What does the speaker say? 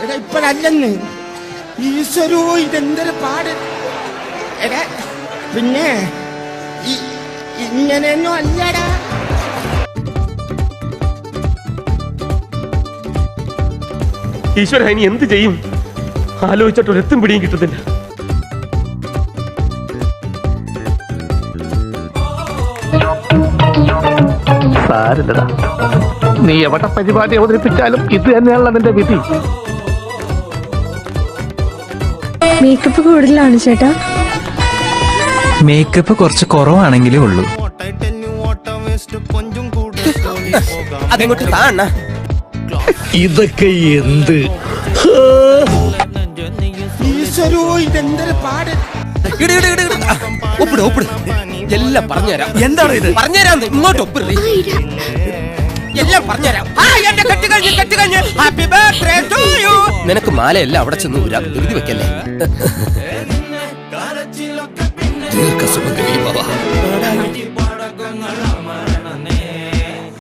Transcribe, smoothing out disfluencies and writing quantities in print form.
എടാ ഇപ്പഴല്ലെന്ന്. ഈശ്വരോ ഇതെന്തൊരു പാട്. എടാ പിന്നെ ഇങ്ങനെയൊന്നും അല്ലടാ. ഈശ്വര, ഇനി എന്ത് ചെയ്യും? ആലോചിച്ചിട്ട് ഒരെത്തും പിടിയും കിട്ടുന്നില്ല. സാരില്ലടാ, നീ എവിടെ പരിപാടി അവതരിപ്പിച്ചാലും ഇത് തന്നെയാണല്ലോ നിന്റെ വിധി. മേക്കപ്പ് കൂടുതലാണ് ചേട്ടാ. മേക്കപ്പ് കുറച്ച് കുറവാണെങ്കിലേ ഉള്ളൂ. അതങ്ങോട്ട് താണ. ഇതൊക്കെ എന്ത്? ഈശ്വരോ ഇതെന്തൊരു പാട്. ഒപ്പിട് ഒപ്പിട്, എല്ലാം പറഞ്ഞുതരാം. എന്താണ് ഇത്? പറഞ്ഞുതരാം, ഇങ്ങോട്ട് ഒപ്പിട്. എല്ലാം പറഞ്ഞുതരാം. നിനക്ക് മാലയെല്ലാം അവിടെ ചെന്ന് ഊരാം, എഴുതി വെക്കല്ലേ.